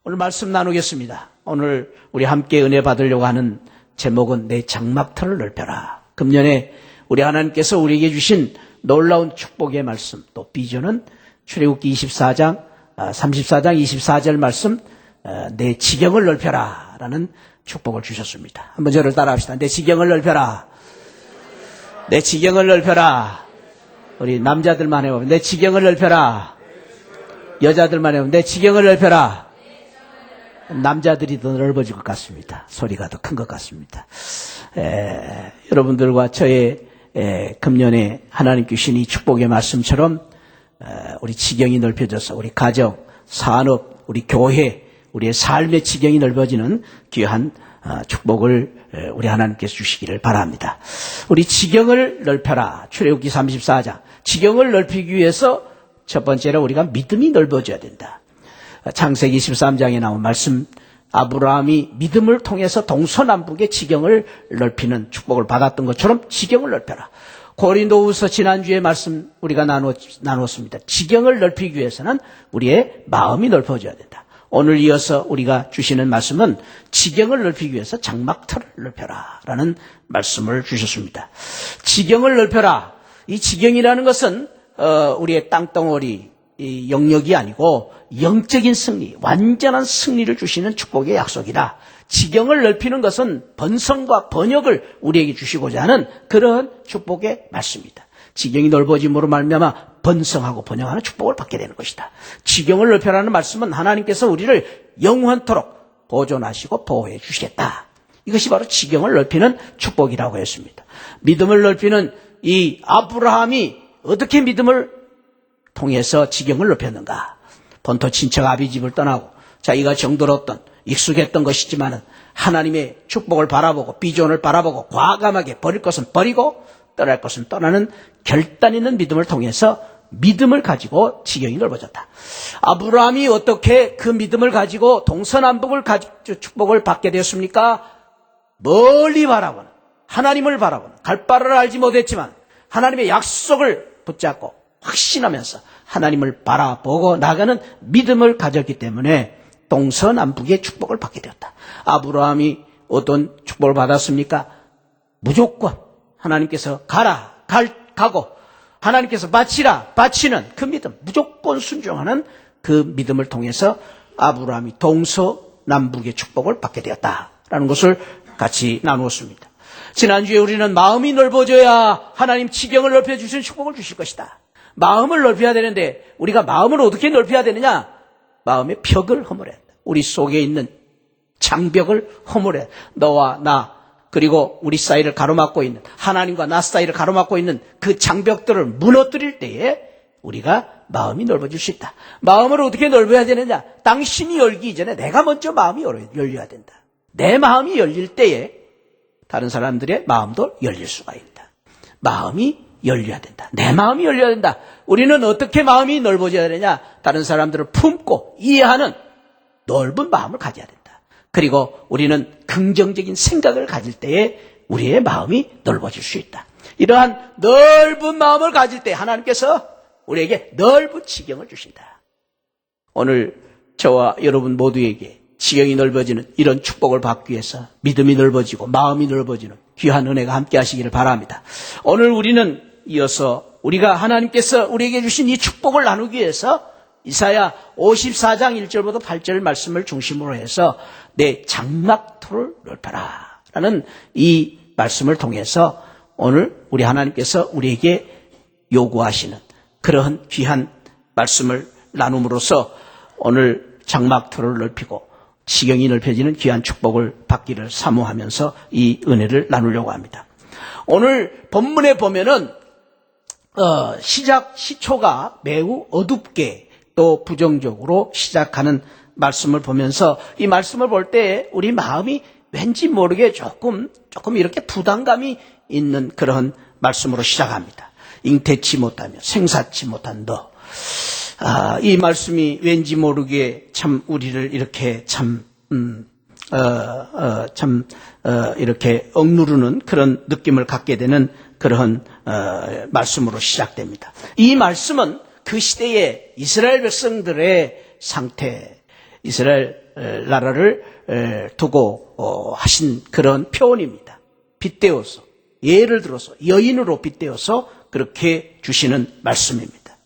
오늘 말씀 나누겠습니다. 오늘 우리 함께 은혜 받으려고 하는 제목은 내 장막터를 넓혀라. 금년에 우리 하나님께서 우리에게 주신 놀라운 축복의 말씀, 또 비전은 출애굽기 24장 24절 말씀, 내 지경을 넓혀라 라는 축복을 주셨습니다. 한번 저를 따라합시다. 내 지경을 넓혀라. 내 지경을 넓혀라. 우리 남자들만 해보면 내 지경을 넓혀라. 여자들만 해보면 내 지경을 넓혀라. 남자들이 더 넓어질 것 같습니다. 소리가 더 큰 것 같습니다. 여러분들과 저의 금년에 하나님 주신 이 축복의 말씀처럼 우리 지경이 넓혀져서 우리 가정, 산업, 우리 교회, 우리의 삶의 지경이 넓어지는 귀한 축복을 우리 하나님께서 주시기를 바랍니다. 우리 지경을 넓혀라. 출애굽기 34장. 지경을 넓히기 위해서 첫 번째로 우리가 믿음이 넓어져야 된다. 창세기 23장에 나온 말씀, 아브라함이 믿음을 통해서 동서남북의 지경을 넓히는 축복을 받았던 것처럼 지경을 넓혀라. 고린도후서 지난주에 말씀 우리가 나눴습니다. 지경을 넓히기 위해서는 우리의 마음이 넓어져야 된다. 오늘 이어서 우리가 주시는 말씀은 지경을 넓히기 위해서 장막터를 넓혀라 라는 말씀을 주셨습니다. 지경을 넓혀라. 이 지경이라는 것은 우리의 땅덩어리 이 영역이 아니고 영적인 승리, 완전한 승리를 주시는 축복의 약속이다. 지경을 넓히는 것은 번성과 번역을 우리에게 주시고자 하는 그런 축복의 말씀입니다. 지경이 넓어짐으로 말미암아 번성하고 번영하는 축복을 받게 되는 것이다. 지경을 넓혀라는 말씀은 하나님께서 우리를 영원토록 보존하시고 보호해 주시겠다. 이것이 바로 지경을 넓히는 축복이라고 했습니다. 믿음을 넓히는 이 아브라함이 어떻게 믿음을 통해서 지경을 넓혔는가? 본토 친척 아비 집을 떠나고 자기가 정들었던 익숙했던 것이지만 하나님의 축복을 바라보고 비전을 바라보고 과감하게 버릴 것은 버리고 떠날 것은 떠나는 결단 있는 믿음을 통해서 믿음을 가지고 지경이 넓어졌다. 아브라함이 어떻게 그 믿음을 가지고 동서남북을 가지고 축복을 받게 되었습니까? 멀리 바라보는, 하나님을 바라보는, 갈 바를 알지 못했지만 하나님의 약속을 붙잡고 확신하면서 하나님을 바라보고 나가는 믿음을 가졌기 때문에 동서남북의 축복을 받게 되었다. 아브라함이 어떤 축복을 받았습니까? 무조건 하나님께서 가고 하나님께서 바치는 그 믿음, 무조건 순종하는 그 믿음을 통해서 아브라함이 동서남북의 축복을 받게 되었다라는 것을 같이 나누었습니다. 지난주에 우리는 마음이 넓어져야 하나님 지경을 넓혀주신 축복을 주실 것이다. 마음을 넓혀야 되는데 우리가 마음을 어떻게 넓혀야 되느냐? 마음의 벽을 허물어야 한다. 우리 속에 있는 장벽을 허물어야 한다. 너와 나 그리고 우리 사이를 가로막고 있는 하나님과 나 사이를 가로막고 있는 그 장벽들을 무너뜨릴 때에 우리가 마음이 넓어질 수 있다. 마음을 어떻게 넓어야 되느냐? 당신이 열기 이전에 내가 먼저 마음이 열려야 된다. 내 마음이 열릴 때에 다른 사람들의 마음도 열릴 수가 있다. 마음이 열려야 된다. 내 마음이 열려야 된다. 우리는 어떻게 마음이 넓어져야 되냐? 다른 사람들을 품고 이해하는 넓은 마음을 가져야 된다. 그리고 우리는 긍정적인 생각을 가질 때에 우리의 마음이 넓어질 수 있다. 이러한 넓은 마음을 가질 때 하나님께서 우리에게 넓은 지경을 주신다. 오늘 저와 여러분 모두에게 지경이 넓어지는 이런 축복을 받기 위해서 믿음이 넓어지고 마음이 넓어지는 귀한 은혜가 함께 하시기를 바랍니다. 오늘 우리는 이어서 우리가 하나님께서 우리에게 주신 이 축복을 나누기 위해서 이사야 54장 1절부터 8절 말씀을 중심으로 해서 내 장막터를 넓혀라 라는 이 말씀을 통해서 오늘 우리 하나님께서 우리에게 요구하시는 그러한 귀한 말씀을 나눔으로써 오늘 장막터를 넓히고 지경이 넓혀지는 귀한 축복을 받기를 사모하면서 이 은혜를 나누려고 합니다. 오늘 본문에 보면은 시초가 매우 어둡게 또 부정적으로 시작하는 말씀을 보면서 이 말씀을 볼 때 우리 마음이 왠지 모르게 조금 이렇게 부담감이 있는 그런 말씀으로 시작합니다. 잉태치 못하며 생사치 못한 너. 이 말씀이 왠지 모르게 참 우리를 이렇게 이렇게 억누르는 그런 느낌을 갖게 되는 그런 말씀으로 시작됩니다. 이 말씀은 그 시대의 이스라엘 백성들의 상태, 이스라엘 나라를 두고 하신 그런 표현입니다. 빗대어서, 예를 들어서 여인으로 빗대어서 그렇게 주시는 말씀입니다.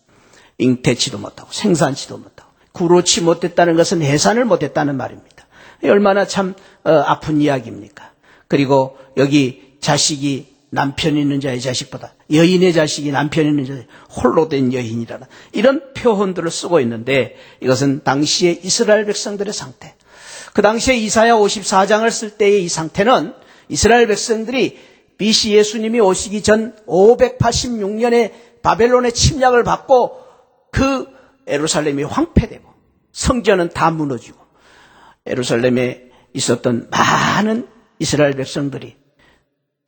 잉태치도 못하고 생산치도 못하고 구로치 못했다는 것은 해산을 못했다는 말입니다. 얼마나 참 아픈 이야기입니까? 그리고 여기 자식이 남편 있는 자의 자식보다 여인의 자식이 남편 있는 자의 홀로 된 여인이라는 이런 표현들을 쓰고 있는데 이것은 당시의 이스라엘 백성들의 상태. 그 당시에 이사야 54장을 쓸 때의 이 상태는 이스라엘 백성들이 BC 예수님이 오시기 전 586년에 바벨론의 침략을 받고 그 예루살렘이 황폐되고 성전은 다 무너지고 예루살렘에 있었던 많은 이스라엘 백성들이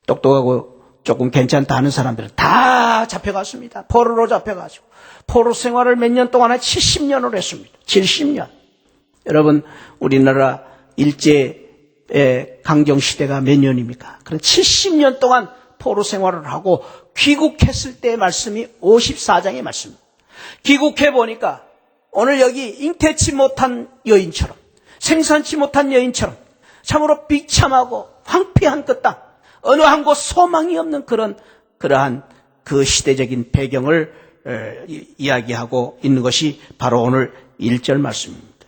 똑똑하고 조금 괜찮다 하는 사람들은 다 잡혀갔습니다. 포로로 잡혀가지고 포로 생활을 몇 년 동안 70년을 했습니다. 70년. 여러분 우리나라 일제 강점시대가 몇 년입니까? 그럼 70년 동안 포로 생활을 하고 귀국했을 때의 말씀이 54장의 말씀입니다. 귀국해 보니까 오늘 여기 잉태치 못한 여인처럼 생산치 못한 여인처럼 참으로 비참하고 황폐한 그 땅, 어느 한 곳 소망이 없는 그러한 그 시대적인 배경을 이야기하고 있는 것이 바로 오늘 1절 말씀입니다.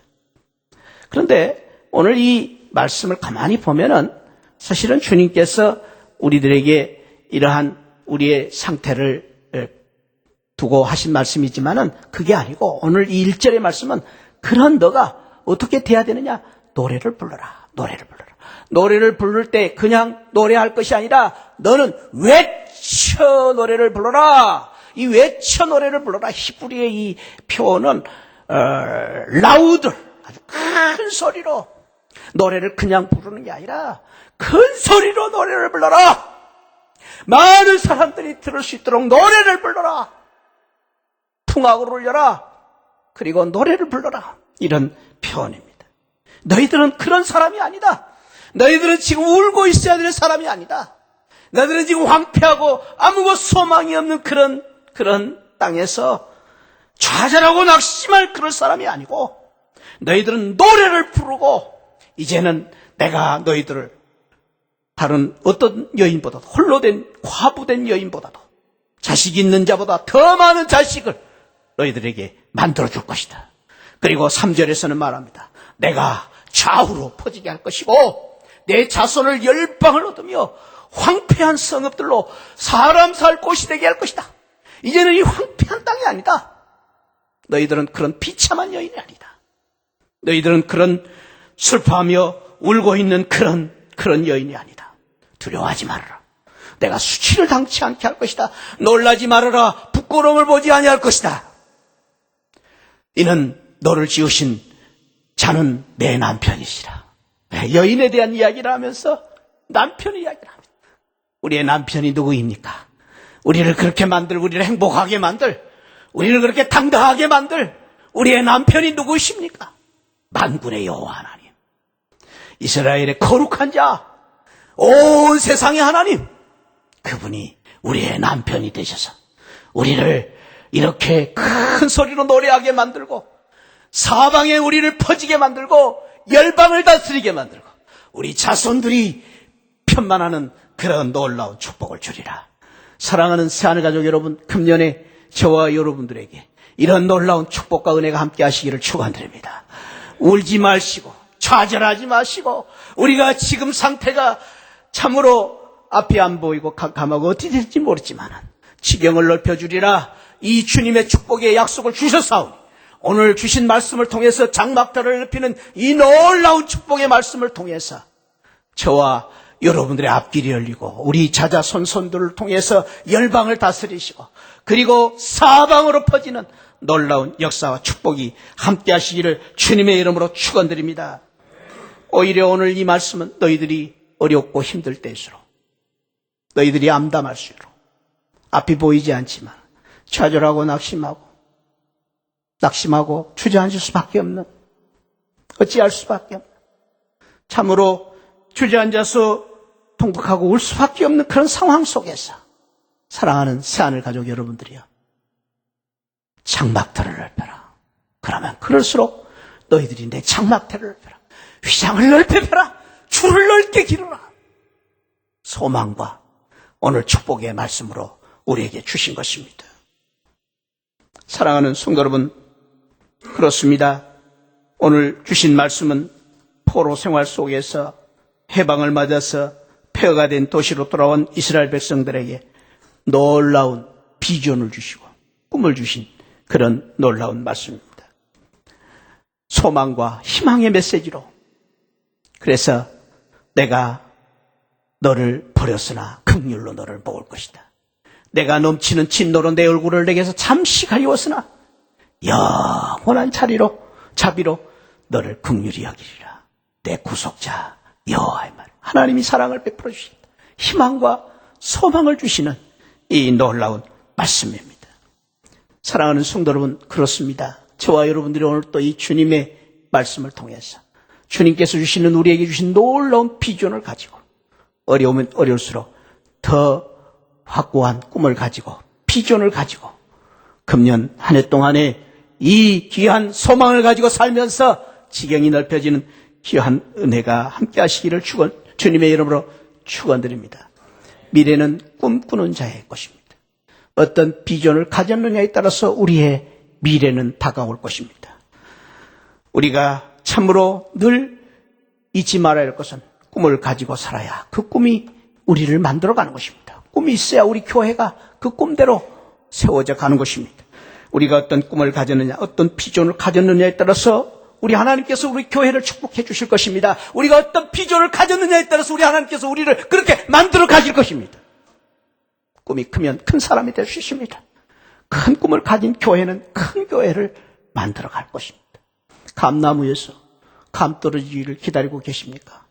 그런데 오늘 이 말씀을 가만히 보면은 사실은 주님께서 우리들에게 이러한 우리의 상태를 두고 하신 말씀이지만은 그게 아니고 오늘 이 1절의 말씀은 그런 너가 어떻게 돼야 되느냐? 노래를 불러라. 노래를 불러라. 노래를 부를 때 그냥 노래할 것이 아니라 너는 외쳐 노래를 불러라. 이 외쳐 노래를 불러라. 히브리의 이 표현은 라우드, 아주 큰 소리로 노래를 그냥 부르는 게 아니라 큰 소리로 노래를 불러라. 많은 사람들이 들을 수 있도록 노래를 불러라. 풍악을 울려라. 그리고 노래를 불러라. 이런 표현입니다. 너희들은 그런 사람이 아니다. 너희들은 지금 울고 있어야 될 사람이 아니다. 너희들은 지금 황폐하고 아무것도 소망이 없는 그런 땅에서 좌절하고 낙심할 그런 사람이 아니고 너희들은 노래를 부르고 이제는 내가 너희들을 다른 어떤 여인보다도 홀로 된 과부된 여인보다도 자식 있는 자보다 더 많은 자식을 너희들에게 만들어줄 것이다. 그리고 3절에서는 말합니다. 내가 좌우로 퍼지게 할 것이고 내 자손을 열방을 얻으며 황폐한 성읍들로 사람 살 곳이 되게 할 것이다. 이제는 이 황폐한 땅이 아니다. 너희들은 그런 비참한 여인이 아니다. 너희들은 그런 슬퍼하며 울고 있는 그런 여인이 아니다. 두려워하지 말아라. 내가 수치를 당치 않게 할 것이다. 놀라지 말아라. 부끄러움을 보지 아니할 것이다. 이는 너를 지으신 자는 내 남편이시라. 여인에 대한 이야기를 하면서 남편의 이야기를 합니다. 우리의 남편이 누구입니까? 우리를 그렇게 만들, 우리를 행복하게 만들, 우리를 그렇게 당당하게 만들 우리의 남편이 누구십니까? 만군의 여호와 하나님, 이스라엘의 거룩한 자, 온 세상의 하나님, 그분이 우리의 남편이 되셔서 우리를 이렇게 큰 소리로 노래하게 만들고 사방에 우리를 퍼지게 만들고 열방을 다스리게 만들고 우리 자손들이 편만하는 그런 놀라운 축복을 주리라. 사랑하는 새하늘 가족 여러분, 금년에 저와 여러분들에게 이런 놀라운 축복과 은혜가 함께 하시기를 축원드립니다. 울지 마시고 좌절하지 마시고 우리가 지금 상태가 참으로 앞이 안 보이고 캄캄하고 어떻게 될지 모르지만 지경을 넓혀주리라. 이 주님의 축복의 약속을 주셨사오니 오늘 주신 말씀을 통해서 장막들을 넓히는 이 놀라운 축복의 말씀을 통해서 저와 여러분들의 앞길이 열리고 우리 자자손 손들을 통해서 열방을 다스리시고 그리고 사방으로 퍼지는 놀라운 역사와 축복이 함께 하시기를 주님의 이름으로 축원드립니다. 오히려 오늘 이 말씀은 너희들이 어렵고 힘들 때일수록 너희들이 암담할 수 있도록 앞이 보이지 않지만 좌절하고 낙심하고 주저앉을 수밖에 없는, 어찌할 수밖에 없는, 참으로 주저앉아서 통곡하고 울 수밖에 없는 그런 상황 속에서 사랑하는 새하늘 가족 여러분들이여, 장막터를 넓혀라. 그러면 그럴수록 너희들이 내 장막터를 넓혀라. 휘장을 넓게 펴라. 줄을 넓게 기르라. 소망과 오늘 축복의 말씀으로 우리에게 주신 것입니다. 사랑하는 성도 여러분, 그렇습니다. 오늘 주신 말씀은 포로 생활 속에서 해방을 맞아서 폐허가 된 도시로 돌아온 이스라엘 백성들에게 놀라운 비전을 주시고 꿈을 주신 그런 놀라운 말씀입니다. 소망과 희망의 메시지로, 그래서 내가 너를 버렸으나 긍휼로 너를 먹을 것이다. 내가 넘치는 진노로 내 얼굴을 내게서 잠시 가리웠으나 영원한 자비로 너를 긍휼히 여기리라. 내 구속자 여호와의 말. 하나님이 사랑을 베풀어 주신다. 희망과 소망을 주시는 이 놀라운 말씀입니다. 사랑하는 성도 여러분, 그렇습니다. 저와 여러분들이 오늘 또 이 주님의 말씀을 통해서 주님께서 주시는, 우리에게 주신 놀라운 비전을 가지고 어려우면 어려울수록 더 확고한 꿈을 가지고 비전을 가지고 금년 한 해 동안에 이 귀한 소망을 가지고 살면서 지경이 넓혀지는 귀한 은혜가 함께 하시기를 주님의 이름으로 축원드립니다. 미래는 꿈꾸는 자의 것입니다. 어떤 비전을 가졌느냐에 따라서 우리의 미래는 다가올 것입니다. 우리가 참으로 늘 잊지 말아야 할 것은 꿈을 가지고 살아야 그 꿈이 우리를 만들어가는 것입니다. 꿈이 있어야 우리 교회가 그 꿈대로 세워져 가는 것입니다. 우리가 어떤 꿈을 가졌느냐, 어떤 비전을 가졌느냐에 따라서 우리 하나님께서 우리 교회를 축복해 주실 것입니다. 우리가 어떤 비전을 가졌느냐에 따라서 우리 하나님께서 우리를 그렇게 만들어 가실 것입니다. 꿈이 크면 큰 사람이 될 수 있습니다. 큰 꿈을 가진 교회는 큰 교회를 만들어 갈 것입니다. 감나무에서 감 떨어지기를 기다리고 계십니까?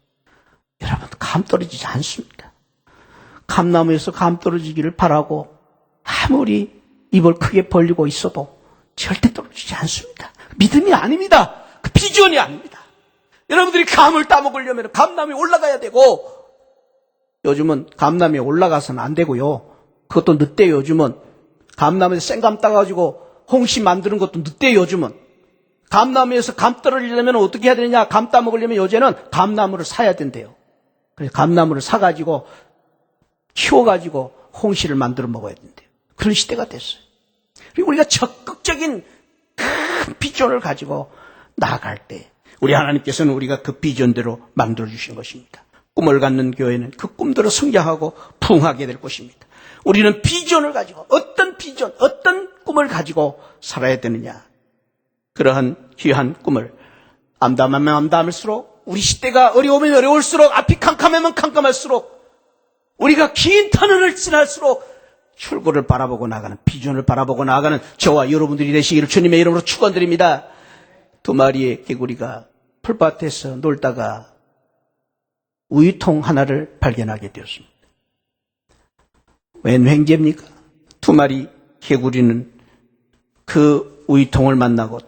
여러분, 감 떨어지지 않습니다. 감나무에서 감 떨어지기를 바라고 아무리 입을 크게 벌리고 있어도 절대 떨어지지 않습니다. 믿음이 아닙니다. 그 비전이 아닙니다. 여러분들이 감을 따먹으려면 감나무에 올라가야 되고, 요즘은 감나무에 올라가서는 안 되고요. 그것도 늦대요. 요즘은 감나무에서 생감 따가지고 홍시 만드는 것도 늦대요. 요즘은 감나무에서 감 떨어지려면 어떻게 해야 되느냐, 감 따먹으려면 요새는 감나무를 사야 된대요. 그래서 감나무를 사가지고 키워가지고 홍시를 만들어 먹어야 된대요. 그런 시대가 됐어요. 그리고 우리가 적극적인 큰 비전을 가지고 나아갈 때 우리 하나님께서는 우리가 그 비전대로 만들어 주신 것입니다. 꿈을 갖는 교회는 그 꿈대로 성장하고 부흥하게 될 것입니다. 우리는 비전을 가지고, 어떤 비전, 어떤 꿈을 가지고 살아야 되느냐, 그러한 귀한 꿈을 암담하면 암담할수록, 우리 시대가 어려우면 어려울수록, 앞이 캄캄하면 캄캄할수록, 우리가 긴 터널을 지날수록 출구를 바라보고 나가는, 비전을 바라보고 나가는 저와 여러분들이 되시기를 주님의 이름으로 축원드립니다. 2마리의 개구리가 풀밭에서 놀다가 우유통 하나를 발견하게 되었습니다. 웬 횡재입니까? 2마리 개구리는 그 우유통을 만나고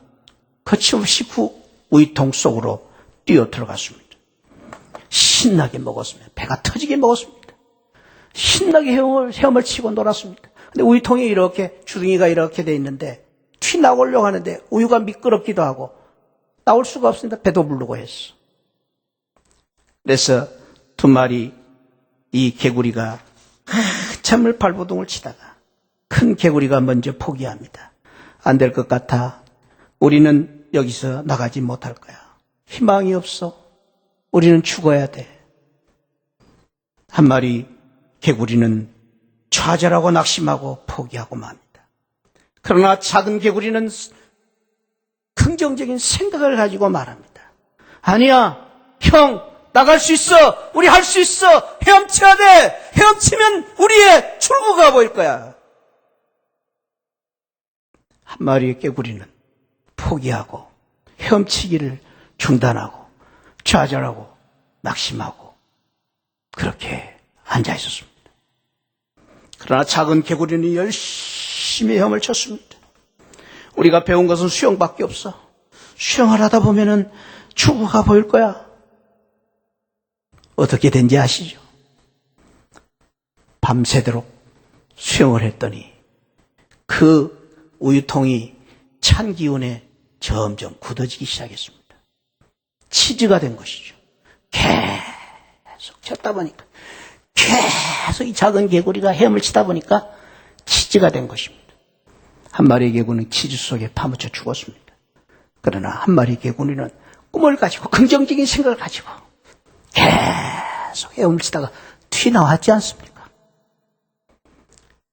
거침없이 그 우유통 속으로 뛰어 들어갔습니다. 신나게 먹었습니다. 배가 터지게 먹었습니다. 신나게 헤엄을 치고 놀았습니다. 근데 우유통이 이렇게, 주둥이가 이렇게 돼 있는데 튀 나오려고 하는데 우유가 미끄럽기도 하고 나올 수가 없습니다. 배도 부르고 했어. 그래서 2마리 이 개구리가 한참을 발버둥을 치다가 큰 개구리가 먼저 포기합니다. 안 될 것 같아. 우리는 여기서 나가지 못할 거야. 희망이 없어. 우리는 죽어야 돼. 1마리 개구리는 좌절하고 낙심하고 포기하고 맙니다. 그러나 작은 개구리는 긍정적인 생각을 가지고 말합니다. 아니야, 형, 나갈 수 있어. 우리 할 수 있어. 헤엄쳐야 돼. 헤엄치면 우리의 출구가 보일 거야. 1마리의 개구리는 포기하고 헤엄치기를 중단하고 좌절하고 낙심하고 그렇게 앉아 있었습니다. 그러나 작은 개구리는 열심히 헤엄을 쳤습니다. 우리가 배운 것은 수영밖에 없어. 수영을 하다 보면은 출구가 보일 거야. 어떻게 된지 아시죠? 밤새도록 수영을 했더니 그 우유통이 찬 기운에 점점 굳어지기 시작했습니다. 치즈가 된 것이죠. 계속 쳤다 보니까, 계속 이 작은 개구리가 헤엄을 치다 보니까 치즈가 된 것입니다. 한 마리의 개구리는 치즈 속에 파묻혀 죽었습니다. 그러나 한 마리의 개구리는 꿈을 가지고 긍정적인 생각을 가지고 계속 헤엄을 치다가 튀어나왔지 않습니까?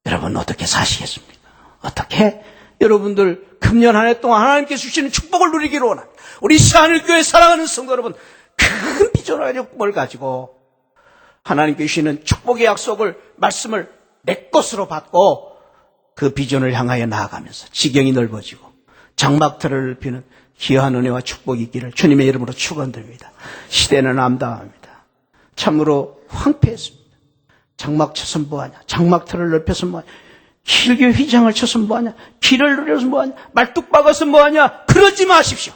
여러분 어떻게 사시겠습니까? 어떻게 여러분들 금년 한 해 동안 하나님께서 주시는 축복을 누리기를 원합니다. 우리 시하늘교회 사랑하는 성도 여러분, 큰 비전을 가지고 꿈을 가지고 하나님께 주시는 축복의 약속을, 말씀을 내 것으로 받고 그 비전을 향하여 나아가면서 지경이 넓어지고 장막틀을 넓히는 귀한 은혜와 축복이 있기를 주님의 이름으로 축원드립니다. 시대는 암담합니다. 참으로 황폐했습니다. 장막 쳐서 뭐하냐, 장막틀을 넓혀서 뭐하냐, 길게 휘장을 쳐서 뭐하냐, 길을 누려서 뭐하냐, 말뚝 박아서 뭐하냐, 그러지 마십시오.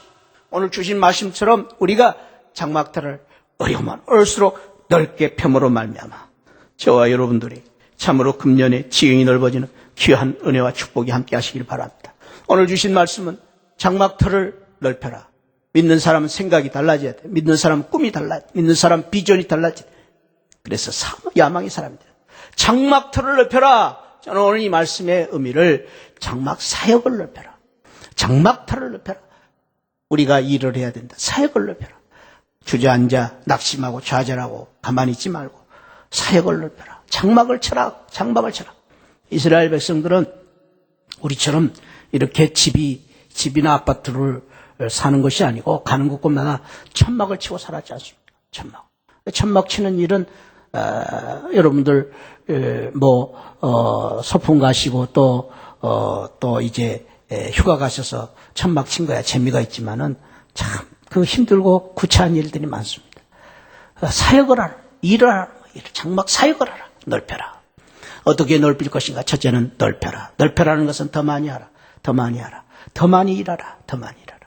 오늘 주신 말씀처럼 우리가 장막틀을 어려우면 올수록 넓게 펴므로 말미암아 저와 여러분들이 참으로 금년에 지경이 넓어지는 귀한 은혜와 축복이 함께 하시길 바랍니다. 오늘 주신 말씀은 장막틀을 넓혀라. 믿는 사람은 생각이 달라져야 돼. 믿는 사람은 꿈이 달라져. 믿는 사람은 비전이 달라져. 그래서 야망의 사람이 돼요. 장막틀을 넓혀라. 저는 오늘 이 말씀의 의미를 장막 사역을 넓혀라. 장막틀을 넓혀라. 우리가 일을 해야 된다. 사역을 넓혀라. 주저앉아 낙심하고 좌절하고 가만히 있지 말고 사역을 넓혀라. 장막을 쳐라. 장막을 쳐라. 이스라엘 백성들은 우리처럼 이렇게 집이나 아파트를 사는 것이 아니고 가는 곳곳마다 천막을 치고 살았지 않습니까? 천막 치는 일은 여러분들 소풍 가시고 또 이제 휴가 가셔서 천막 친 거야 재미가 있지만은 참 그 힘들고 구차한 일들이 많습니다. 사역을 하라, 일을 하라, 장막 사역을 하라, 넓혀라. 어떻게 넓힐 것인가? 첫째는 넓혀라. 넓혀라는 것은 더 많이 하라, 더 많이 하라, 더 많이 일하라, 더 많이 일하라.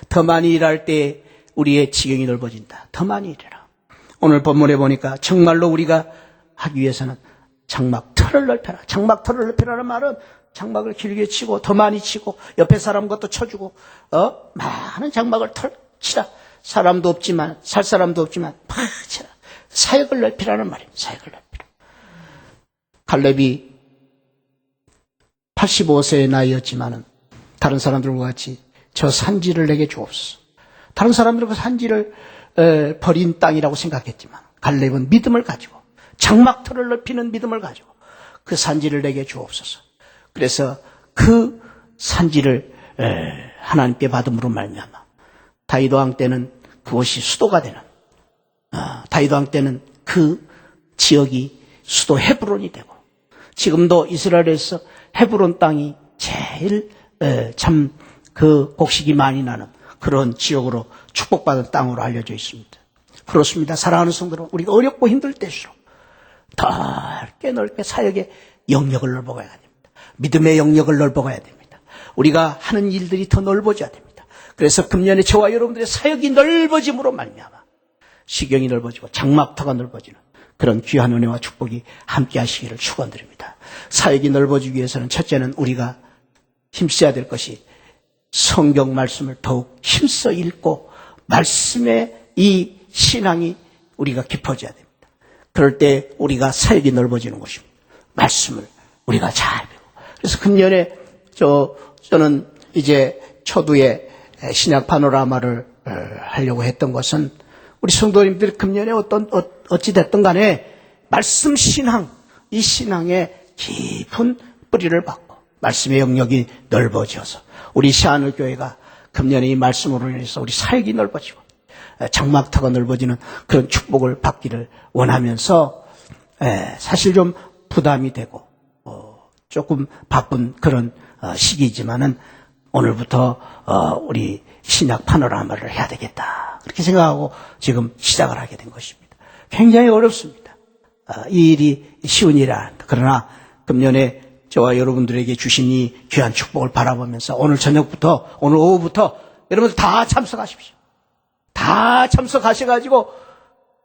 더 많이 일할 때 우리의 지경이 넓어진다. 더 많이 일해라. 오늘 본문에 보니까 정말로 우리가 하기 위해서는 장막틀을 넓혀라. 장막틀을 넓혀라는 말은 장막을 길게 치고 더 많이 치고 옆에 사람 것도 쳐주고 많은 장막을 치라. 사람도 없지만 살 사람도 없지만 막 치라. 사역을 넓히라는 말입니다. 사역을 넓히라. 갈렙이 85세의 나이였지만은 다른 사람들과 같이 저 산지를 내게 주옵소서. 다른 사람들은 그 산지를 버린 땅이라고 생각했지만 갈렙은 믿음을 가지고 장막틀을 넓히는 믿음을 가지고 그 산지를 내게 주옵소서. 그래서 그 산지를 하나님께 받음으로 말미암아 다윗 왕 때는 그곳이 수도가 되는 다윗 왕 때는 그 지역이 수도 헤브론이 되고 지금도 이스라엘에서 헤브론 땅이 제일 참 그 곡식이 많이 나는 그런 지역으로 축복받은 땅으로 알려져 있습니다. 그렇습니다. 사랑하는 성도들, 우리가 어렵고 힘들 때일수록 넓게 사역의 영역을 넓어가야 됩니다. 믿음의 영역을 넓어가야 됩니다. 우리가 하는 일들이 더 넓어져야 됩니다. 그래서 금년에 저와 여러분들의 사역이 넓어짐으로 말미암아 시경이 넓어지고 장막터가 넓어지는 그런 귀한 은혜와 축복이 함께 하시기를 축원드립니다. 사역이 넓어지기 위해서는 첫째는 우리가 힘써야 될 것이 성경 말씀을 더욱 힘써 읽고 말씀의 이 신앙이 우리가 깊어져야 됩니다. 그럴 때 우리가 사역이 넓어지는 것입니다. 말씀을 우리가 잘 배우고. 그래서 금년에 저는 이제 초두에 신약 파노라마를 하려고 했던 것은 우리 성도님들이 금년에 어찌됐든 간에 말씀 신앙, 이 신앙의 깊은 뿌리를 받고 말씀의 영역이 넓어져서 우리 시하늘교회가 금년에 이 말씀으로 인해서 우리 사역이 넓어지고 장막터가 넓어지는 그런 축복을 받기를 원하면서 사실 좀 부담이 되고 조금 바쁜 그런 시기이지만은 오늘부터 우리 신약 파노라마를 해야 되겠다 그렇게 생각하고 지금 시작을 하게 된 것입니다. 굉장히 어렵습니다. 이 일이 쉬운 일이 아닙니다. 그러나 금년에 저와 여러분들에게 주신 이 귀한 축복을 바라보면서 오늘 저녁부터 오늘 오후부터 여러분들 다 참석하십시오. 다 참석하셔가지고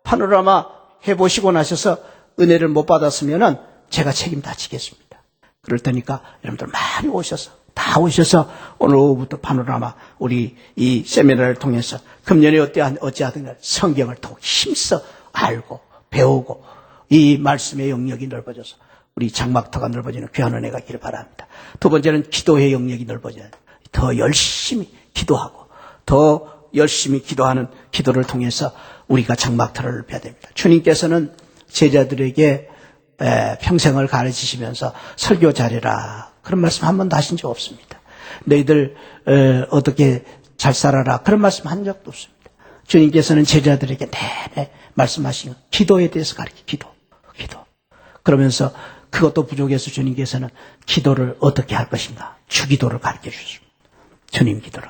파노라마 해보시고 나셔서 은혜를 못 받았으면은 제가 책임 다 지겠습니다. 그럴 테니까 여러분들 많이 오셔서 다 오셔서 오늘 오후부터 파노라마 우리 이 세미나를 통해서 금년에 어찌하든 성경을 더욱 힘써 알고 배우고 이 말씀의 영역이 넓어져서 우리 장막터가 넓어지는 귀한 은혜가 있기를 바랍니다. 두 번째는 기도의 영역이 넓어져야 돼요. 더 열심히 기도하고 더 열심히 기도하는 기도를 통해서 우리가 장막터를 넓혀야 됩니다. 주님께서는 제자들에게 평생을 가르치시면서 설교 잘해라 그런 말씀 한 번도 하신 적 없습니다. 너희들 어떻게 잘 살아라 그런 말씀 한 적도 없습니다. 주님께서는 제자들에게 내내 말씀하신 기도에 대해서 기도. 그러면서 그것도 부족해서 주님께서는 기도를 어떻게 할 것인가 주기도를 가르쳐 주셨습니다. 주님 기도를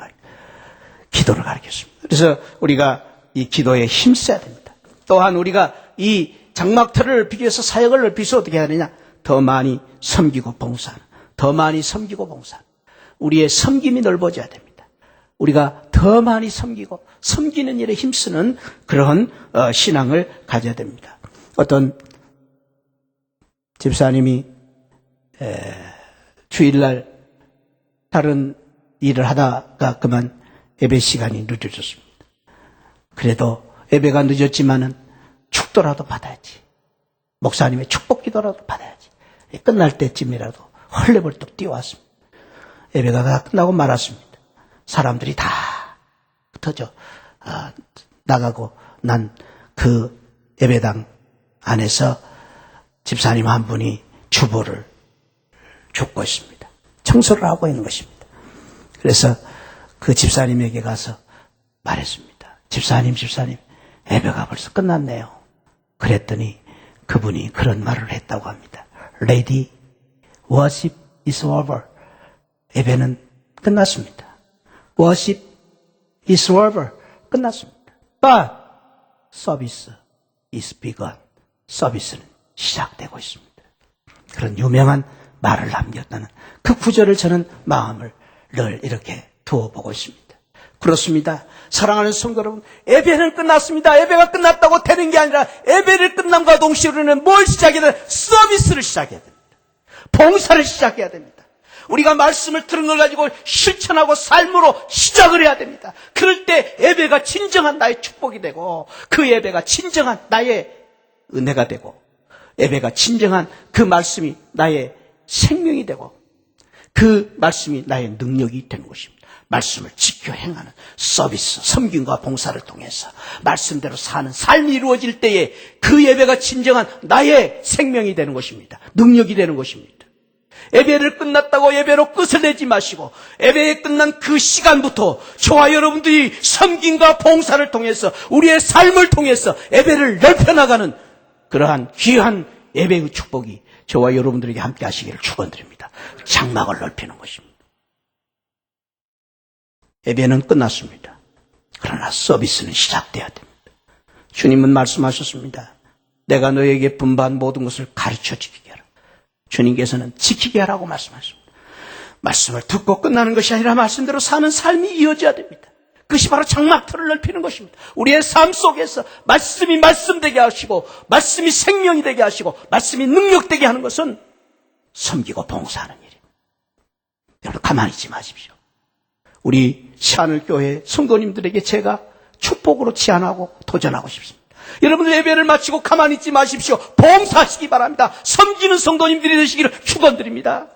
가르쳤습니다. 그래서 우리가 이 기도에 힘써야 됩니다. 또한 우리가 이 장막터를 넓히기 위해서 사역을 넓히기 위해서 어떻게 해야 되냐? 더 많이 섬기고 봉사하는. 우리의 섬김이 넓어져야 됩니다. 우리가 더 많이 섬기고 섬기는 일에 힘쓰는 그런 신앙을 가져야 됩니다. 어떤 집사님이 주일날 다른 일을 하다가 그만 예배 시간이 늦어졌습니다. 그래도 예배가 늦었지만은 축도라도 받아야지. 목사님의 축복 기도라도 받아야지. 끝날 때쯤이라도 헐레벌떡 뛰어왔습니다. 예배가 다 끝나고 말았습니다. 사람들이 다 흩어져 나가고 난 그 예배당 안에서 집사님 한 분이 주보를 줍고 있습니다. 청소를 하고 있는 것입니다. 그래서 그 집사님에게 가서 말했습니다. 집사님, 예배가 벌써 끝났네요. 그랬더니 그분이 그런 말을 했다고 합니다. Lady, worship is over. 예배는 끝났습니다. Worship is over. 끝났습니다. But service is begun. 서비스는 시작되고 있습니다. 그런 유명한 말을 남겼다는 그 구절을 저는 마음을 늘 이렇게 두어보고 있습니다. 그렇습니다. 사랑하는 성도 여러분, 예배는 끝났습니다. 예배가 끝났다고 되는 게 아니라 예배를 끝남과 동시에 우리는 뭘 시작해야 됩니다? 서비스를 시작해야 됩니다. 봉사를 시작해야 됩니다. 우리가 말씀을 들은 걸 가지고 실천하고 삶으로 시작을 해야 됩니다. 그럴 때 예배가 진정한 나의 축복이 되고 그 예배가 진정한 나의 은혜가 되고 예배가 진정한 그 말씀이 나의 생명이 되고 그 말씀이 나의 능력이 되는 것입니다. 말씀을 지켜 행하는 서비스, 섬김과 봉사를 통해서 말씀대로 사는 삶이 이루어질 때에 그 예배가 진정한 나의 생명이 되는 것입니다. 능력이 되는 것입니다. 예배를 끝났다고 예배로 끝을 내지 마시고 예배에 끝난 그 시간부터 저와 여러분들이 섬김과 봉사를 통해서 우리의 삶을 통해서 예배를 넓혀나가는 그러한 귀한 예배의 축복이 저와 여러분들에게 함께 하시기를 축원드립니다. 장막을 넓히는 것입니다. 예배는 끝났습니다. 그러나 서비스는 시작돼야 됩니다. 주님은 말씀하셨습니다. 내가 너에게 분반 모든 것을 가르쳐 지키게 하라. 주님께서는 지키게 하라고 말씀하셨습니다. 말씀을 듣고 끝나는 것이 아니라 말씀대로 사는 삶이 이어져야 됩니다. 그것이 바로 장막터를 넓히는 것입니다. 우리의 삶 속에서 말씀이 말씀되게 하시고 말씀이 생명이 되게 하시고 말씀이 능력되게 하는 것은 섬기고 봉사하는 일입니다. 여러분 가만히 있지 마십시오. 우리 시하늘교회 성도님들에게 제가 축복으로 제안하고 도전하고 싶습니다. 여러분들 예배를 마치고 가만히 있지 마십시오. 봉사하시기 바랍니다. 섬기는 성도님들이 되시기를 축원드립니다.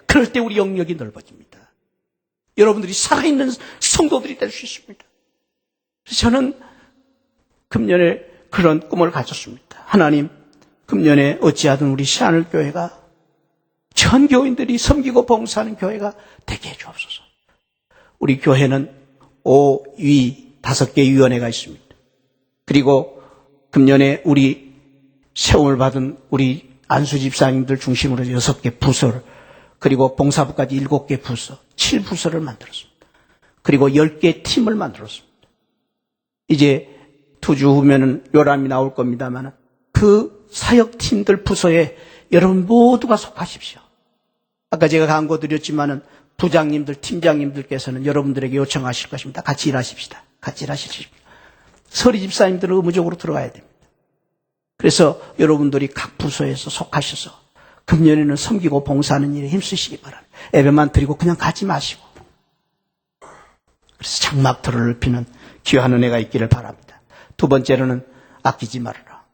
그럴 때 우리 영역이 넓어집니다. 여러분들이 살아있는 성도들이 될 수 있습니다. 그래서 저는 금년에 그런 꿈을 가졌습니다. 하나님, 금년에 어찌하든 우리 시하늘교회가 전 교인들이 섬기고 봉사하는 교회가 되게 해주옵소서. 우리 교회는 5개 위원회가 있습니다. 그리고 금년에 우리 세움을 받은 우리 안수 집사님들 중심으로 6개 부서를 그리고 봉사부까지 7개 부서, 7부서를 만들었습니다. 그리고 10개 팀을 만들었습니다. 이제 2주 후면은 요람이 나올 겁니다만 그 사역팀들 부서에 여러분 모두가 속하십시오. 아까 제가 광고 드렸지만은 부장님들, 팀장님들께서는 여러분들에게 요청하실 것입니다. 같이 일하십시다. 같이 일하십시다. 서리 집사님들은 의무적으로 들어가야 됩니다. 그래서 여러분들이 각 부서에서 속하셔서 금년에는 섬기고 봉사하는 일에 힘쓰시기 바랍니다. 예배만 드리고 그냥 가지 마시고. 그래서 장막터를 넓히는 귀한 은혜가 있기를 바랍니다. 두 번째로는 아끼지 말아라.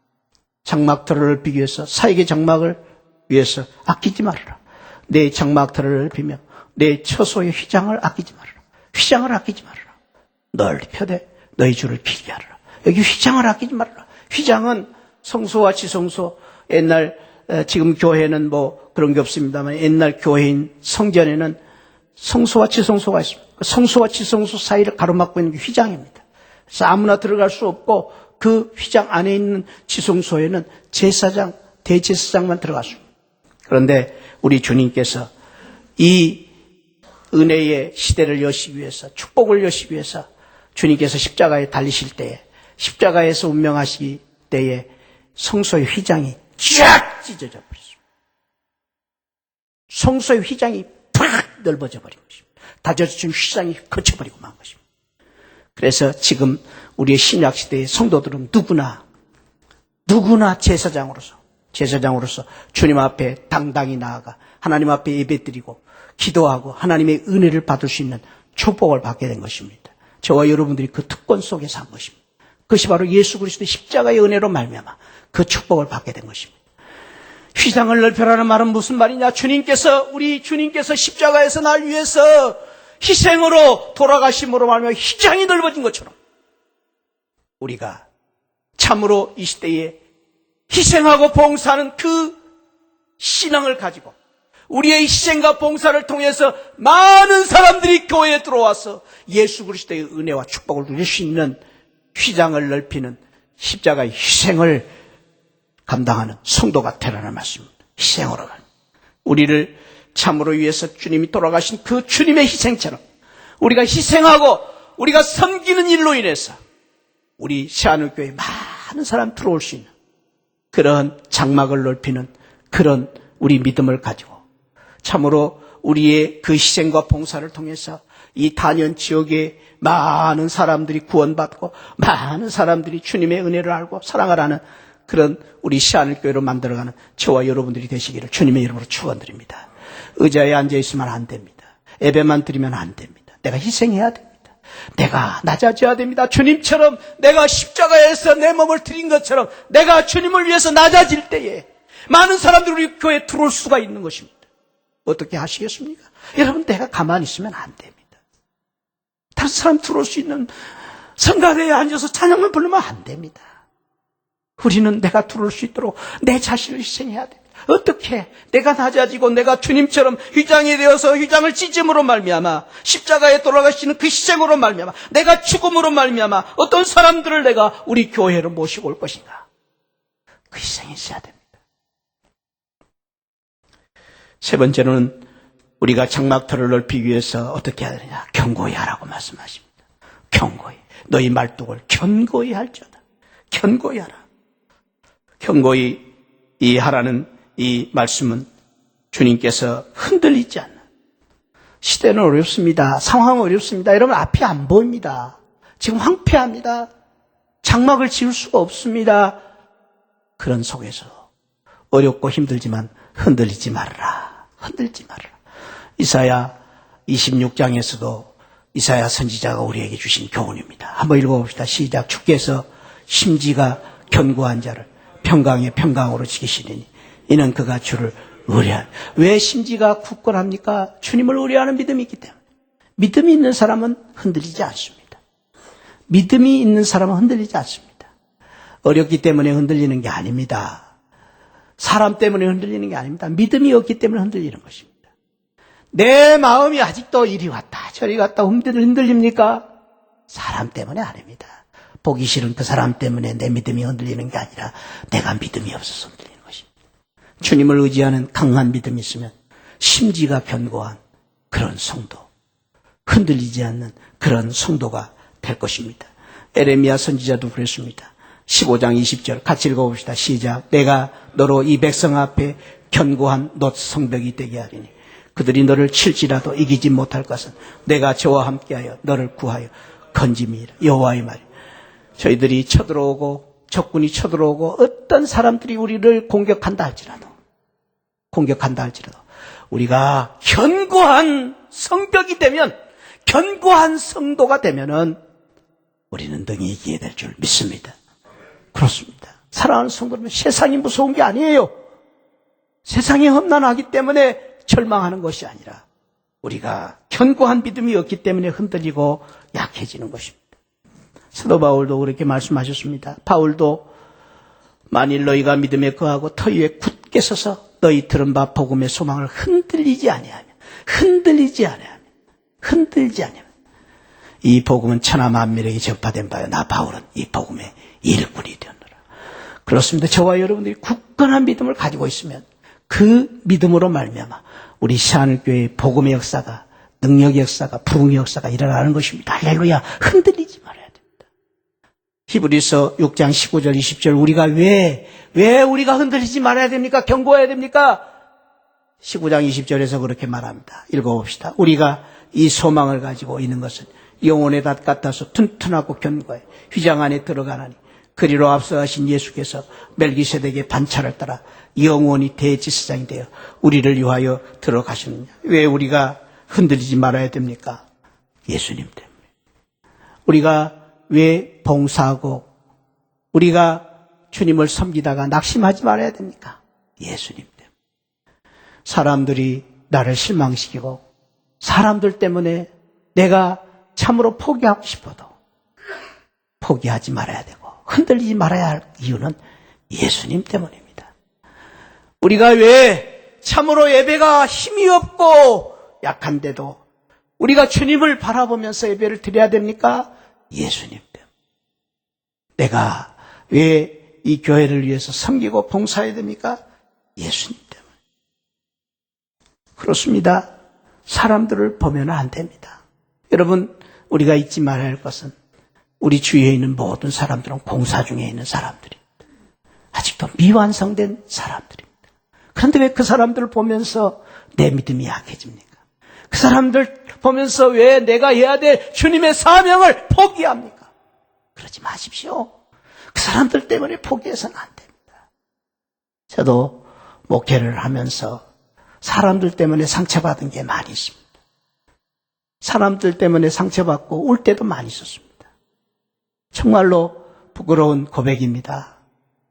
장막터를 넓히기 위해서, 사역의 장막을 위해서 아끼지 말아라. 내 장막터를 넓히며 내 처소의 휘장을 아끼지 말아라. 휘장을 아끼지 말아라. 넓혀대 너희 주를 빌게 하라. 여기 휘장을 아끼지 말아라. 휘장은 성소와 지성소, 옛날 지금 교회는 뭐 그런 게 없습니다만 옛날 교회인 성전에는 성소와 지성소가 있습니다. 성소와 지성소 사이를 가로막고 있는 게 휘장입니다. 그래서 아무나 들어갈 수 없고 그 휘장 안에 있는 지성소에는 제사장, 대제사장만 들어갔습니다. 그런데 우리 주님께서 이 은혜의 시대를 여시기 위해서, 축복을 여시기 위해서 주님께서 십자가에 달리실 때에, 십자가에서 운명하시기 때에 성소의 휘장이 쫙 찢어져 버렸습니다. 성소의 휘장이 팍 넓어져 버린 것입니다. 다져진 휘장이 거쳐버리고 만 것입니다. 그래서 지금 우리의 신약시대의 성도들은 누구나 제사장으로서 주님 앞에 당당히 나아가 하나님 앞에 예배드리고 기도하고 하나님의 은혜를 받을 수 있는 축복을 받게 된 것입니다. 저와 여러분들이 그 특권 속에 산 것입니다. 그것이 바로 예수 그리스도의 십자가의 은혜로 말미암아 그 축복을 받게 된 것입니다. 휘장을 넓혀라는 말은 무슨 말이냐? 우리 주님께서 십자가에서 날 위해서 희생으로 돌아가심으로 말미암아 휘장이 넓어진 것처럼 우리가 참으로 이 시대에 희생하고 봉사하는 그 신앙을 가지고 우리의 희생과 봉사를 통해서 많은 사람들이 교회에 들어와서 예수 그리스도의 은혜와 축복을 누릴 수 있는 휘장을 넓히는 십자가의 희생을 감당하는 성도가 되라는 말씀입니다. 희생으로 가는. 우리를 참으로 위해서 주님이 돌아가신 그 주님의 희생처럼 우리가 희생하고 우리가 섬기는 일로 인해서 우리 새하늘교회에 많은 사람 들어올 수 있는 그런 장막을 넓히는 그런 우리 믿음을 가지고 참으로 우리의 그 희생과 봉사를 통해서 이 단연 지역에 많은 사람들이 구원받고 많은 사람들이 주님의 은혜를 알고 사랑을 하는 그런 우리 새하늘교회로 만들어가는 저와 여러분들이 되시기를 주님의 이름으로 축원드립니다. 의자에 앉아있으면 안 됩니다. 예배만 드리면 안 됩니다. 내가 희생해야 됩니다. 내가 낮아져야 됩니다. 주님처럼 내가 십자가에서 내 몸을 드린 것처럼 내가 주님을 위해서 낮아질 때에 많은 사람들이 우리 교회에 들어올 수가 있는 것입니다. 어떻게 하시겠습니까? 여러분, 내가 가만히 있으면 안 됩니다. 다른 사람 들어올 수 있는 성가대에 앉아서 찬양만 부르면 안 됩니다. 우리는 내가 들어올 수 있도록 내 자신을 희생해야 됩니다. 어떻게 내가 낮아지고 내가 주님처럼 휘장이 되어서 휘장을 찢음으로 말미암아 십자가에 돌아가시는 그 희생으로 말미암아 내가 죽음으로 말미암아 어떤 사람들을 내가 우리 교회로 모시고 올 것인가? 그 희생이 있어야 됩니다. 세 번째로는 우리가 장막터를 넓히기 위해서 어떻게 해야 되느냐? 견고히 하라고 말씀하십니다. 견고히. 너희 말뚝을 견고히 할지어다. 견고히 하라. 견고히 이 하라는 이 말씀은 주님께서 흔들리지 않는, 시대는 어렵습니다. 상황은 어렵습니다. 여러분, 앞이 안 보입니다. 지금 황폐합니다. 장막을 지을 수가 없습니다. 그런 속에서 어렵고 힘들지만 흔들리지 말아라. 흔들지 말아라. 이사야 26장에서도 이사야 선지자가 우리에게 주신 교훈입니다. 한번 읽어봅시다. 시작. 주께서 심지가 견고한 자를 평강에 평강으로 지키시리니 이는 그가 주를 의뢰하는. 왜 심지가 굳건합니까? 주님을 의뢰하는 믿음이 있기 때문에. 믿음이 있는 사람은 흔들리지 않습니다. 믿음이 있는 사람은 흔들리지 않습니다. 어렵기 때문에 흔들리는 게 아닙니다. 사람 때문에 흔들리는 게 아닙니다. 믿음이 없기 때문에 흔들리는 것입니다. 내 마음이 아직도 이리 왔다 저리 갔다 흔들립니까? 사람 때문에 아닙니다. 보기 싫은 그 사람 때문에 내 믿음이 흔들리는 게 아니라 내가 믿음이 없어서 흔들리는 것입니다. 주님을 의지하는 강한 믿음이 있으면 심지가 견고한 그런 성도, 흔들리지 않는 그런 성도가 될 것입니다. 에레미야 선지자도 그랬습니다. 15장 20절 같이 읽어봅시다. 시작. 내가 너로 이 백성 앞에 견고한 놋 성벽이 되게 하리니 그들이 너를 칠지라도 이기지 못할 것은 내가 저와 함께하여 너를 구하여 건짐이라. 여호와의 말. 저희들이 쳐들어오고 적군이 쳐들어오고 어떤 사람들이 우리를 공격한다 할지라도 공격한다 할지라도 우리가 견고한 성벽이 되면, 견고한 성도가 되면은 우리는 능히 이기게 될 줄 믿습니다. 그렇습니다. 사랑하는 성도 여러분, 세상이 무서운 게 아니에요. 세상이 험난하기 때문에 절망하는 것이 아니라 우리가 견고한 믿음이 없기 때문에 흔들리고 약해지는 것입니다. 사도 바울도 그렇게 말씀하셨습니다. 바울도 만일 너희가 믿음에 거하고 터 위에 굳게 서서 너희 들은 바 복음의 소망을 흔들리지 아니하면 이 복음은 천하 만민에게 전파된 바요 나 바울은 이 복음의 일꾼이 되었노라. 그렇습니다. 저와 여러분들이 굳건한 믿음을 가지고 있으면 그 믿음으로 말미암아 우리 시안교회의 복음의 역사가, 능력의 역사가, 부흥의 역사가 일어나는 것입니다. 할렐루야. 흔들리지 말아야 됩니다. 히브리서 6장 19절 20절 우리가 왜 우리가 흔들리지 말아야 됩니까? 견고해야 됩니까? 19장 20절에서 그렇게 말합니다. 읽어봅시다. 우리가 이 소망을 가지고 있는 것은 영혼의 닷 같아서 튼튼하고 견고해 휘장 안에 들어가나니 그리로 앞서가신 예수께서 멜기세덱의 반차를 따라 영원히 대제사장이 되어 우리를 위하여 들어가시느냐. 왜 우리가 흔들리지 말아야 됩니까? 예수님 때문에. 우리가 왜 봉사하고 우리가 주님을 섬기다가 낙심하지 말아야 됩니까? 예수님 때문에. 사람들이 나를 실망시키고 사람들 때문에 내가 참으로 포기하고 싶어도 포기하지 말아야 되고 흔들리지 말아야 할 이유는 예수님 때문입니다. 우리가 왜 참으로 예배가 힘이 없고 약한데도 우리가 주님을 바라보면서 예배를 드려야 됩니까? 예수님 때문에. 내가 왜 이 교회를 위해서 섬기고 봉사해야 됩니까? 예수님 때문에. 그렇습니다. 사람들을 보면 안 됩니다. 여러분, 우리가 잊지 말아야 할 것은 우리 주위에 있는 모든 사람들은 공사 중에 있는 사람들입니다. 아직도 미완성된 사람들입니다. 그런데 왜 그 사람들을 보면서 내 믿음이 약해집니까? 그 사람들 보면서 왜 내가 해야 될 주님의 사명을 포기합니까? 그러지 마십시오. 그 사람들 때문에 포기해서는 안 됩니다. 저도 목회를 하면서 사람들 때문에 상처받은 게 많이 있습니다. 사람들 때문에 상처받고 울 때도 많이 있었습니다. 정말로 부끄러운 고백입니다.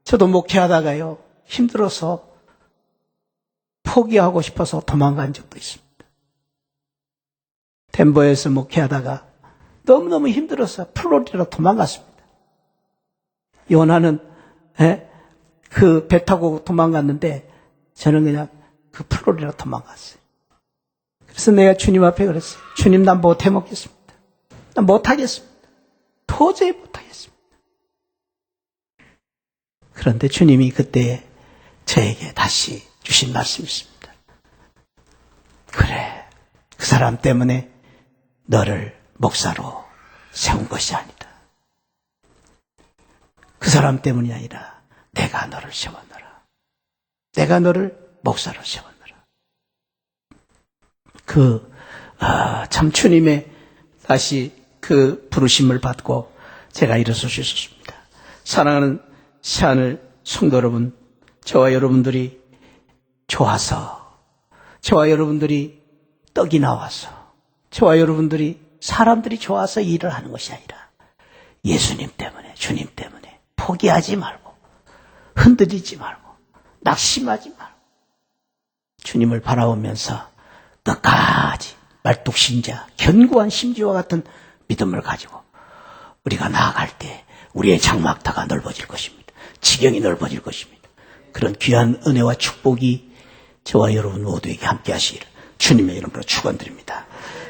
저도 목회하다가요, 힘들어서 포기하고 싶어서 도망간 적도 있습니다. 덴버에서 목회하다가 너무너무 힘들어서 플로리다로 도망갔습니다. 요나는 그 배 타고 도망갔는데 저는 그냥 그 플로리다로 도망갔어요. 그래서 내가 주님 앞에 그랬어요. 주님, 난 못 해먹겠습니다. 난 못하겠습니다. 도저히 못하겠습니다. 그런데 주님이 그때 저에게 다시 주신 말씀이 있습니다. 그래, 그 사람 때문에 너를 목사로 세운 것이 아니다. 그 사람 때문이 아니라 내가 너를 세웠노라. 내가 너를 목사로 세웠노라. 참 주님의 다시 그 부르심을 받고 제가 일어설 수 있었습니다. 사랑하는 시안을 성도 여러분, 저와 여러분들이 좋아서, 저와 여러분들이 떡이 나와서, 저와 여러분들이 사람들이 좋아서 일을 하는 것이 아니라 예수님 때문에, 주님 때문에 포기하지 말고, 흔들리지 말고, 낙심하지 말고 주님을 바라보면서 끝까지 말뚝신자, 견고한 심지와 같은 믿음을 가지고 우리가 나아갈 때 우리의 장막터가 넓어질 것입니다. 지경이 넓어질 것입니다. 그런 귀한 은혜와 축복이 저와 여러분 모두에게 함께 하시기를 주님의 이름으로 축원드립니다.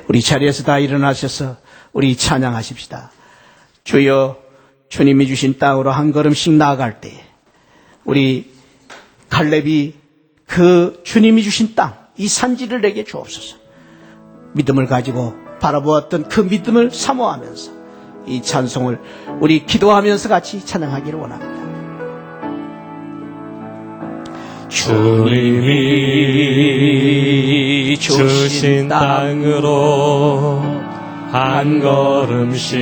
우리 자리에서 다 일어나셔서 우리 찬양하십시다. 주여, 주님이 주신 땅으로 한 걸음씩 나아갈 때 우리 갈렙이 그 주님이 주신 땅, 이 산지를 내게 주옵소서. 믿음을 가지고 바라보았던 그 믿음을 사모하면서 이 찬송을 우리 기도하면서 같이 찬양하기를 원합니다. 주님이 주신 땅으로 한 걸음씩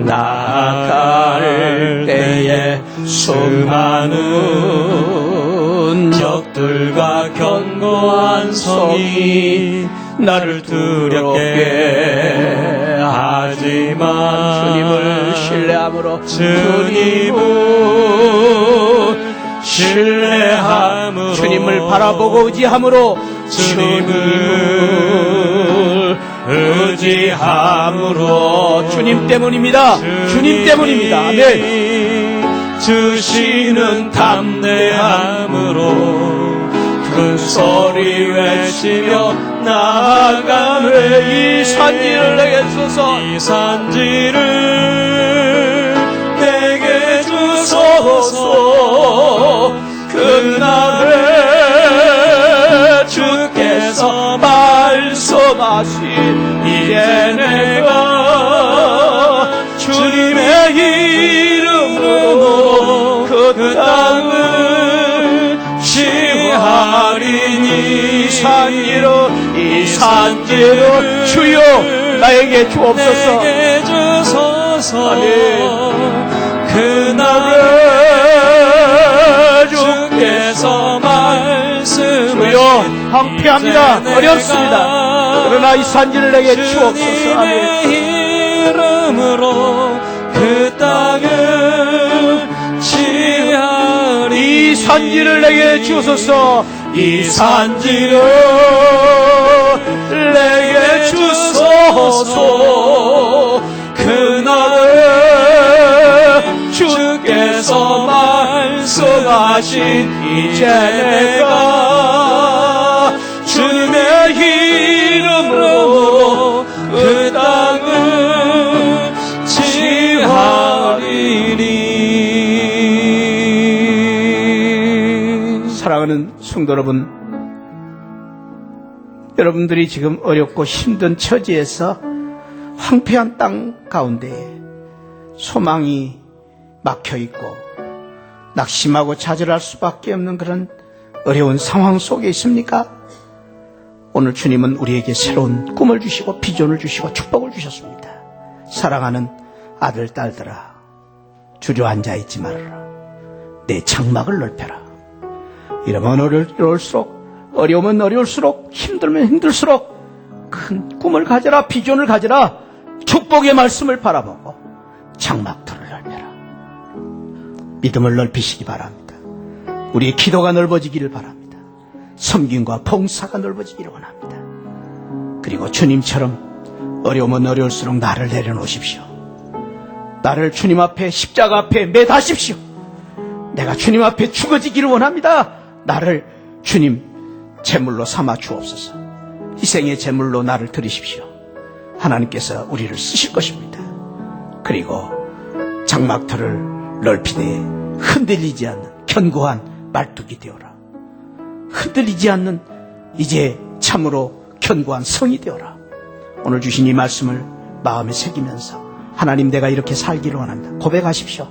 나아갈 때에 수많은 큰 적들과 견고한 성이 나를 두렵게 하지만 주님을 신뢰함으로 신뢰함으로 주님을 바라보고 의지함으로 주님을 의지함으로 주님 때문입니다. 주님 때문입니다. 아멘. 주시는 담대함으로 큰 소리 외치며 나아가네. 이 산지를 내게 주소서. 이 산지를 내게 주소서. 그날에 주께서 말씀하신 이제 내가 주님의 이름으로 그 땅을 취하리니. 이 산지로 주여 나에게 주옵소서. 내게 주소서. 그날에 주께서 말씀하신 주여 황폐합니다. 어렵습니다. 그러나 이 산지를 내게 주옵소서. 아멘. 주님의 이름으로 그 땅을 취하리. 이 산지를 내게 주소서. 이 산지를 내게 주소서. 그날에 주께서 말씀하신 이제 내가 주님의 이름으로 그 땅을 취하리니. 사랑하는 성도 여러분, 여러분들이 지금 어렵고 힘든 처지에서 황폐한 땅 가운데 소망이 막혀있고 낙심하고 좌절할 수밖에 없는 그런 어려운 상황 속에 있습니까? 오늘 주님은 우리에게 새로운 꿈을 주시고 비전을 주시고 축복을 주셨습니다. 사랑하는 아들 딸들아, 주저앉아 있지 말아라. 내 장막을 넓혀라. 이러면 어려울수록, 어려우면 어려울수록, 힘들면 힘들수록 큰 꿈을 가져라. 비전을 가져라. 축복의 말씀을 바라보고 장막들을 넓혀라. 믿음을 넓히시기 바랍니다. 우리의 기도가 넓어지기를 바랍니다. 섬김과 봉사가 넓어지기를 원합니다. 그리고 주님처럼 어려우면 어려울수록 나를 내려놓으십시오. 나를 주님 앞에, 십자가 앞에 매다십시오. 내가 주님 앞에 죽어지기를 원합니다. 나를 주님 제물로 삼아 주옵소서. 희생의 제물로 나를 드리십시오. 하나님께서 우리를 쓰실 것입니다. 그리고 장막터를 넓히되 흔들리지 않는 견고한 말뚝이 되어라. 흔들리지 않는 이제 참으로 견고한 성이 되어라. 오늘 주신 이 말씀을 마음에 새기면서 하나님, 내가 이렇게 살기를 원합니다. 고백하십시오.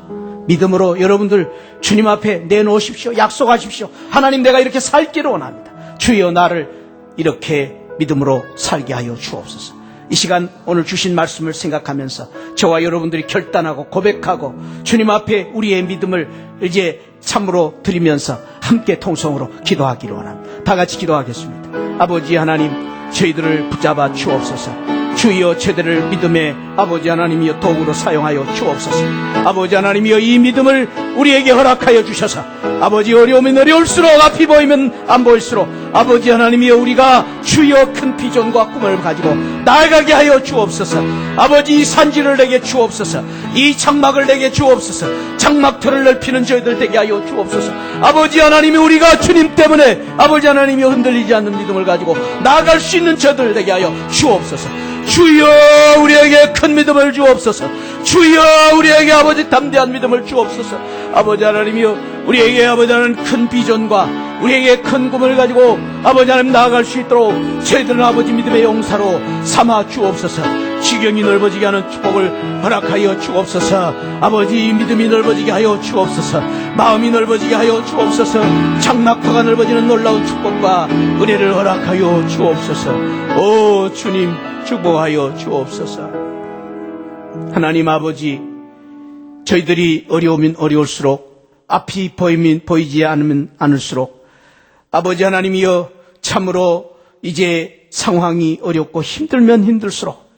믿음으로 여러분들 주님 앞에 내놓으십시오. 약속하십시오. 하나님, 내가 이렇게 살기를 원합니다. 주여, 나를 이렇게 믿음으로 살게 하여 주옵소서. 이 시간 오늘 주신 말씀을 생각하면서 저와 여러분들이 결단하고 고백하고 주님 앞에 우리의 믿음을 이제 참으로 드리면서 함께 통성으로 기도하기를 원합니다. 다 같이 기도하겠습니다. 아버지 하나님, 저희들을 붙잡아 주옵소서. 주여, 저희들을 믿음의 아버지 하나님이여 도구로 사용하여 주옵소서. 아버지 하나님이여, 이 믿음을 우리에게 허락하여 주셔서 아버지, 어려우면 어려울수록, 앞이 보이면 안 보일수록 아버지 하나님이여, 우리가 주여 큰 비전과 꿈을 가지고 나아가게 하여 주옵소서. 아버지, 이 산지를 내게 주옵소서. 이 장막을 내게 주옵소서. 장막터를 넓히는 저희들 되게 하여 주옵소서. 아버지 하나님이, 우리가 주님 때문에 아버지 하나님이 흔들리지 않는 믿음을 가지고 나아갈 수 있는 저들 되게 하여 주옵소서. 주여, 우리에게 큰 믿음을 주옵소서. 주여, 우리에게 아버지 담대한 믿음을 주옵소서. 아버지 하나님이여, 우리에게 아버지 하나님 큰 비전과 우리에게 큰 꿈을 가지고 아버지 하나님 나아갈 수 있도록 저희들은 아버지 믿음의 용사로 삼아 주옵소서. 지경이 넓어지게 하는 축복을 허락하여 주옵소서. 아버지, 이 믿음이 넓어지게 하여 주옵소서. 마음이 넓어지게 하여 주옵소서. 장막터가 넓어지는 놀라운 축복과 은혜를 허락하여 주옵소서. 오 주님, 축복하여 주옵소서. 하나님 아버지, 저희들이 어려우면 어려울수록, 앞이 보이지 않으면 않을수록 아버지 하나님이여, 참으로 이제 상황이 어렵고 힘들면 힘들수록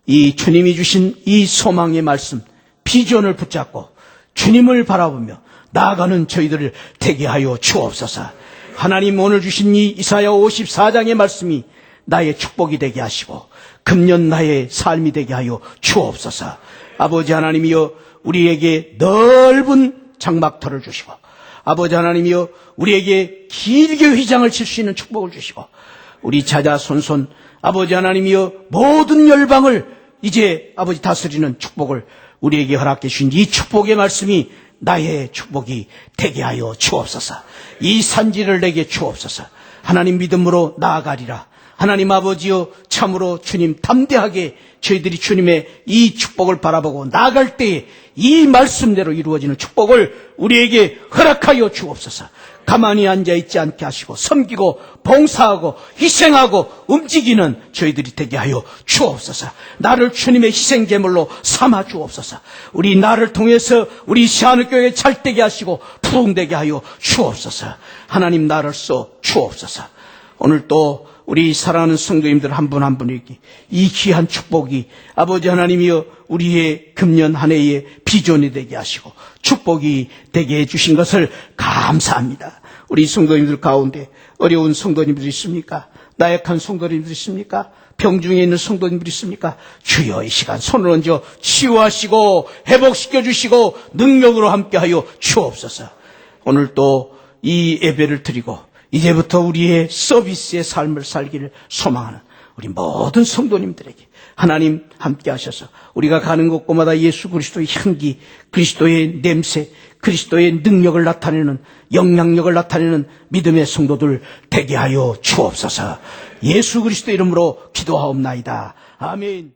이 주님이 주신 이 소망의 말씀, 비전을 붙잡고 주님을 바라보며 나아가는 저희들을 되게 하여 주옵소서. 하나님, 오늘 주신 이 이사야 54장의 말씀이 나의 축복이 되게 하시고 금년 나의 삶이 되게 하여 주옵소서. 아버지 하나님이여, 우리에게 넓은 장막터를 주시고, 아버지 하나님이여, 우리에게 길게 휘장을 칠 수 있는 축복을 주시고, 우리 자자손손 아버지 하나님이여, 모든 열방을 이제 아버지 다스리는 축복을 우리에게 허락해 주신 이 축복의 말씀이 나의 축복이 되게 하여 주옵소서. 이 산지를 내게 주옵소서. 하나님, 믿음으로 나아가리라. 하나님 아버지여, 참으로 주님 담대하게 저희들이 주님의 이 축복을 바라보고 나아갈 때에 이 말씀대로 이루어지는 축복을 우리에게 허락하여 주옵소서. 가만히 앉아있지 않게 하시고 섬기고 봉사하고 희생하고 움직이는 저희들이 되게 하여 주옵소서. 나를 주님의 희생제물로 삼아 주옵소서. 우리 나를 통해서 우리 시한의교회 잘되게 하시고 부흥되게 하여 주옵소서. 하나님, 나를 써 주옵소서. 오늘 또 우리 사랑하는 성도님들 한 분 한 분에게 이 귀한 축복이 아버지 하나님이여, 우리의 금년 한 해의 비전이 되게 하시고 축복이 되게 해주신 것을 감사합니다. 우리 성도님들 가운데 어려운 성도님들이 있습니까? 나약한 성도님들이 있습니까? 병중에 있는 성도님들이 있습니까? 주여, 이 시간 손을 얹어 치유하시고 회복시켜 주시고 능력으로 함께하여 주옵소서. 오늘 또 이 예배를 드리고 이제부터 우리의 서비스의 삶을 살기를 소망하는 우리 모든 성도님들에게 하나님 함께 하셔서 우리가 가는 곳곳마다 예수 그리스도의 향기, 그리스도의 냄새, 그리스도의 능력을 나타내는, 영향력을 나타내는 믿음의 성도들 되게 하여 주옵소서. 예수 그리스도 이름으로 기도하옵나이다. 아멘.